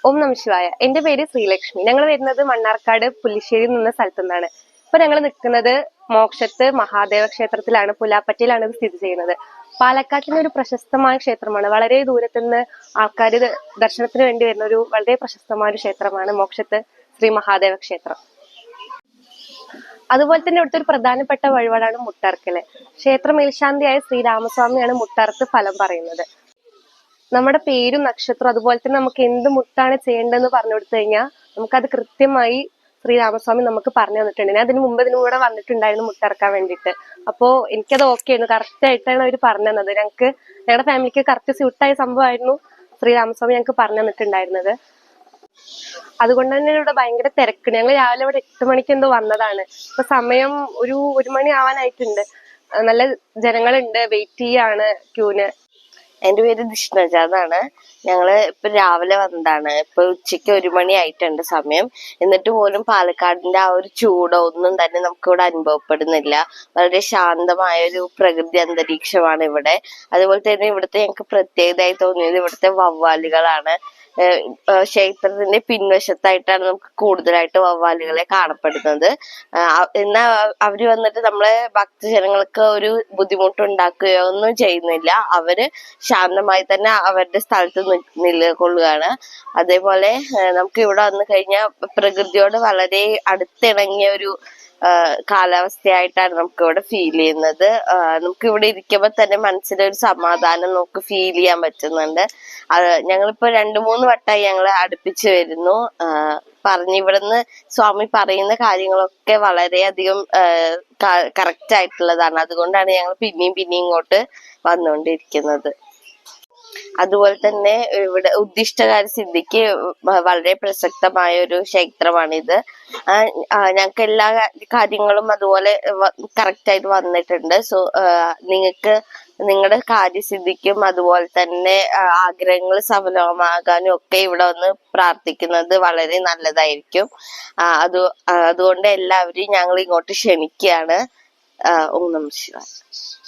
ഓം നമ ശിവായ. എന്റെ പേര് ശ്രീലക്ഷ്മി. ഞങ്ങൾ വരുന്നത് മണ്ണാർക്കാട് പുല്ലിശ്ശേരി എന്ന സ്ഥലത്തു നിന്നാണ്. ഇപ്പൊ ഞങ്ങൾ നിൽക്കുന്നത് മോക്ഷത്ത് മഹാദേവ ക്ഷേത്രത്തിലാണ്. പുലാപ്പറ്റയിലാണ് ഇത് സ്ഥിതി ചെയ്യുന്നത്. പാലക്കാട്ടിലെ ഒരു പ്രശസ്തമായ ക്ഷേത്രമാണ്. വളരെ ദൂരത്തുനിന്ന് ആൾക്കാർ ദർശനത്തിന് വേണ്ടി വരുന്ന ഒരു വളരെ പ്രശസ്തമായ ഒരു ക്ഷേത്രമാണ് മോക്ഷത്ത് ശ്രീ മഹാദേവ ക്ഷേത്രം. അതുപോലെ തന്നെ ഇവിടുത്തെ ഒരു പ്രധാനപ്പെട്ട വഴിപാടാണ് മുട്ടറക്കല്. ക്ഷേത്ര മേൽശാന്തിയായ ശ്രീരാമസ്വാമിയാണ് മുട്ടറത്ത് ഫലം പറയുന്നത്. നമ്മുടെ പേരും നക്ഷത്രവും അതുപോലെ തന്നെ നമുക്ക് എന്ത് മുട്ടാണ് ചെയ്യേണ്ടതെന്ന് പറഞ്ഞു കൊടുത്തു കഴിഞ്ഞാൽ നമുക്കത് കൃത്യമായി ശ്രീരാമസ്വാമി നമുക്ക് പറഞ്ഞു തന്നിട്ടുണ്ട്. ഞാൻ അതിന് മുമ്പ് ഇതിനും കൂടെ വന്നിട്ടുണ്ടായിരുന്നു മുട്ടിറക്കാൻ വേണ്ടിയിട്ട്. അപ്പോ എനിക്കത് ഓക്കെ ആയിരുന്നു. കറക്റ്റ് ആയിട്ടാണ് അവർ പറഞ്ഞു തന്നത്. ഞങ്ങളുടെ ഫാമിലിക്ക് കറക്റ്റ് സ്യൂട്ടായ സംഭവമായിരുന്നു ശ്രീരാമസ്വാമി ഞങ്ങൾക്ക് പറഞ്ഞു തന്നിട്ടുണ്ടായിരുന്നത്. അതുകൊണ്ട് തന്നെ ഇവിടെ ഭയങ്കര തിരക്കുണ്ട്. ഞങ്ങൾ രാവിലെ ഇവിടെ 8 മണിക്ക് എന്തോ വന്നതാണ്. ഇപ്പൊ സമയം ഒരു മണി ആവാനായിട്ടുണ്ട്. നല്ല ജനങ്ങളുണ്ട്, വെയിറ്റ് ചെയ്യാണ് ക്യൂന്. എന്റെ പേര് ജിഷ്ണജ എന്നാണ്. ഞങ്ങള് ഇപ്പൊ രാവിലെ വന്നതാണ്. ഇപ്പൊ ഉച്ചയ്ക്ക് 1 മണി ആയിട്ടുണ്ട് സമയം. എന്നിട്ട് പോലും പാലക്കാടിന്റെ ആ ഒരു ചൂടോ ഒന്നും തന്നെ നമുക്ക് ഇവിടെ അനുഭവപ്പെടുന്നില്ല. വളരെ ശാന്തമായ ഒരു പ്രകൃതി അന്തരീക്ഷമാണ് ഇവിടെ. അതുപോലെ തന്നെ ഇവിടുത്തെ ഞങ്ങൾക്ക് പ്രത്യേകതയായി തോന്നിയത് ഇവിടുത്തെ വവ്വാലുകളാണ്. ക്ഷേത്രത്തിന്റെ പിൻവശത്തായിട്ടാണ് നമുക്ക് കൂടുതലായിട്ട് വവ്വാലുകളെ കാണപ്പെടുന്നത്. എന്നാൽ അവര് വന്നിട്ട് നമ്മളെ ഭക്തജനങ്ങൾക്ക് ഒരു ബുദ്ധിമുട്ടുണ്ടാക്കുകയോ ഒന്നും ചെയ്യുന്നില്ല. അവര് ശാന്തമായി തന്നെ അവരുടെ സ്ഥലത്ത് നിലകൊള്ളുകയാണ്. അതേപോലെ നമുക്ക് ഇവിടെ വന്നു കഴിഞ്ഞാൽ പ്രകൃതിയോട് വളരെ അടുത്തിണങ്ങിയ ഒരു കാലാവസ്ഥയായിട്ടാണ് നമുക്ക് ഇവിടെ ഫീൽ ചെയ്യുന്നത്. നമുക്ക് ഇവിടെ ഇരിക്കുമ്പോൾ തന്നെ മനസ്സിലൊരു സമാധാനം നമുക്ക് ഫീൽ ചെയ്യാൻ പറ്റുന്നുണ്ട്. ഞങ്ങളിപ്പോ 2-3 വട്ടമായി ഞങ്ങള് അടുപ്പിച്ച് വരുന്നു. ഇവിടുന്ന് സ്വാമി പറയുന്ന കാര്യങ്ങളൊക്കെ വളരെയധികം കറക്റ്റ് ആയിട്ടുള്ളതാണ്. അതുകൊണ്ടാണ് ഞങ്ങൾ പിന്നെയും ഇങ്ങോട്ട് വന്നുകൊണ്ടിരിക്കുന്നത്. അതുപോലെ തന്നെ ഇവിടെ ഉദ്ദിഷ്ടകാര്യ സിദ്ധിക്ക് വളരെ പ്രസക്തമായ ഒരു ക്ഷേത്രമാണിത്. ഞങ്ങൾക്ക് എല്ലാ കാര്യങ്ങളും അതുപോലെ കറക്റ്റ് ആയിട്ട് വന്നിട്ടുണ്ട്. സോ നിങ്ങൾക്ക് നിങ്ങളുടെ കാര്യസിദ്ധിക്കും അതുപോലെ തന്നെ ആഗ്രഹങ്ങൾ സഫലമാകാനും ഒക്കെ ഇവിടെ വന്ന് പ്രാർത്ഥിക്കുന്നത് വളരെ നല്ലതായിരിക്കും. അതുകൊണ്ട് എല്ലാവരെയും ഞങ്ങൾ ഇങ്ങോട്ട് ക്ഷണിക്കുകയാണ്. ഓം നമഃ ശിവായ.